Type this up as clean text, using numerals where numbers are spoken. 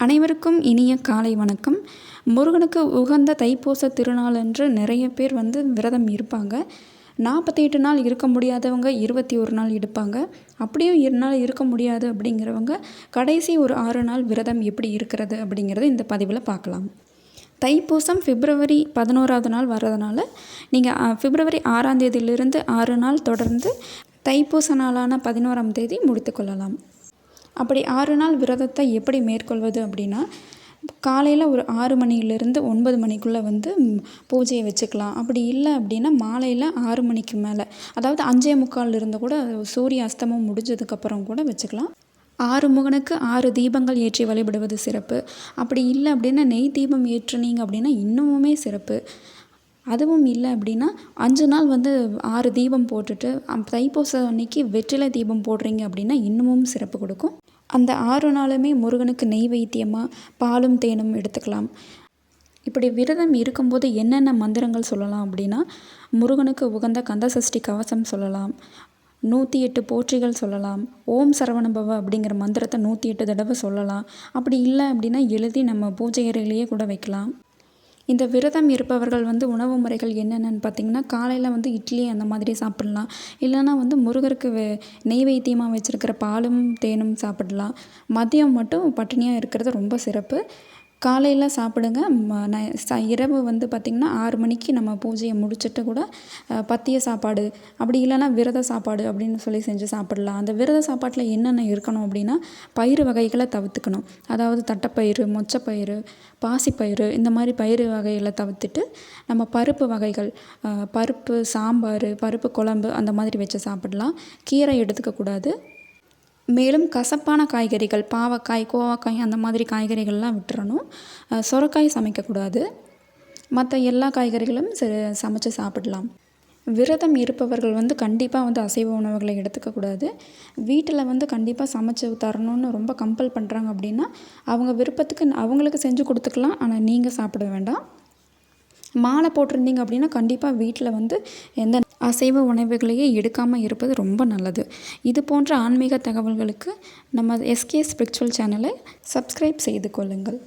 அனைவருக்கும் இனிய காலை வணக்கம். முருகனுக்கு உகந்த தைப்பூச திருநாளன்று நிறைய பேர் விரதம் இருப்பாங்க. 48 நாள் இருக்க முடியாதவங்க 21 நாள் எடுப்பாங்க. அப்படியும் 2 நாள் இருக்க முடியாது அப்படிங்கிறவங்க கடைசி ஒரு 6 நாள் விரதம் எப்படி இருக்கிறது அப்படிங்கிறத இந்த பதிவில் பார்க்கலாம். தைப்பூசம் பிப்ரவரி 11ஆவது நாள் வர்றதுனால நீங்கள் பிப்ரவரி 6ஆம் தேதியிலிருந்து 6 நாள் தொடர்ந்து தைப்பூச நாளான 11ஆம் தேதி முடித்து கொள்ளலாம். அப்படி 6 நாள் விரதத்தை எப்படி மேற்கொள்வது அப்படின்னா, காலையில் ஒரு 6 மணியிலேருந்து 9 மணிக்குள்ளே பூஜையை வச்சுக்கலாம். அப்படி இல்லை அப்படின்னா மாலையில் 6 மணிக்கு மேலே, அதாவது 5:45 இருந்து கூட சூரிய அஸ்தமம் முடிஞ்சதுக்கப்புறம் கூட வச்சுக்கலாம். 6 முகனுக்கு 6 தீபங்கள் ஏற்றி வழிபடுவது சிறப்பு. அப்படி இல்லை அப்படின்னா நெய் தீபம் ஏற்றுனீங்க அப்படின்னா இன்னமுமே சிறப்பு. அதுவும் இல்லை அப்படின்னா 5 நாள் 6 தீபம் போட்டுட்டு தைப்பூசம் அன்னைக்கு வெற்றிலை தீபம் போடுறீங்க அப்படின்னா இன்னமும் சிறப்பு கொடுக்கும். அந்த 6 நாளுமே முருகனுக்கு நெய்வேத்தியமாக பாலும் தேனும் எடுத்துக்கலாம். இப்படி விரதம் இருக்கும்போது என்னென்ன மந்திரங்கள் சொல்லலாம் அப்படின்னா, முருகனுக்கு உகந்த கந்தசஷ்டி கவசம் சொல்லலாம், 108 போற்றிகள் சொல்லலாம், ஓம் சரவணபவ அப்படிங்கிற மந்திரத்தை 108 தடவை சொல்லலாம். அப்படி இல்லை அப்படின்னா எழுதி நம்ம பூஜை அறையிலேயே கூட வைக்கலாம். இந்த விரதம் இருப்பவர்கள் உணவு முறைகள் என்னென்னு பார்த்திங்கன்னா, காலையில் இட்லி அந்த மாதிரி சாப்பிட்லாம். இல்லைனா முருகருக்கு நெய்வேத்தியமாக வச்சுருக்கிற பாலும் தேனும் சாப்பிடலாம். மதியம் மட்டும் பட்டினியாக இருக்கிறது ரொம்ப சிறப்பு. காலையில் சாப்பிடுங்க. இரவு பார்த்திங்கன்னா 6 மணிக்கு நம்ம பூஜையை முடிச்சுட்டு கூட பத்திய சாப்பாடு அப்படி இல்லைனா விரத சாப்பாடு அப்படின்னு சொல்லி செஞ்சு சாப்பிடலாம். அந்த விரத சாப்பாட்டில் என்னென்ன இருக்கணும் அப்படின்னா, பயிறு வகைகளை தவிர்த்துக்கணும். அதாவது தட்டைப்பயிறு, மொச்சப்பயிறு, பாசிப்பயிறு இந்த மாதிரி பயிறு வகைகளை தவிர்த்துட்டு நம்ம பருப்பு வகைகள், பருப்பு சாம்பார், பருப்பு குழம்பு அந்த மாதிரி வச்சு சாப்பிடலாம். கீரை எடுத்துக்கக்கூடாது. மேலும் கசப்பான காய்கறிகள், பாவக்காய், கோவக்காய் அந்த மாதிரி காய்கறிகள்லாம் விட்டுறணும். சொரக்காய் சமைக்கக்கூடாது. மற்ற எல்லா காய்கறிகளும் சமைச்சு சாப்பிடலாம். விரதம் இருப்பவர்கள் கண்டிப்பாக அசைவ உணவுகளை எடுத்துக்கக்கூடாது. வீட்டில் கண்டிப்பாக சமைச்சு தரணும்னு ரொம்ப கம்பல் பண்ணுறாங்க அப்படின்னா அவங்க விருப்பத்துக்கு அவங்களுக்கு செஞ்சு கொடுத்துக்கலாம். ஆனால் நீங்கள் சாப்பிட வேண்டாம். மாலை போட்டிருந்தீங்க அப்படின்னா கண்டிப்பாக வீட்டில் எந்த அசைவ உணவுகளையே எடுக்காமல் இருப்பது ரொம்ப நல்லது. இது போன்ற ஆன்மீக தகவல்களுக்கு நம்ம எஸ்கே ஸ்பிரிச்சுவல் சேனலை சப்ஸ்கிரைப் செய்து கொள்ளுங்கள்.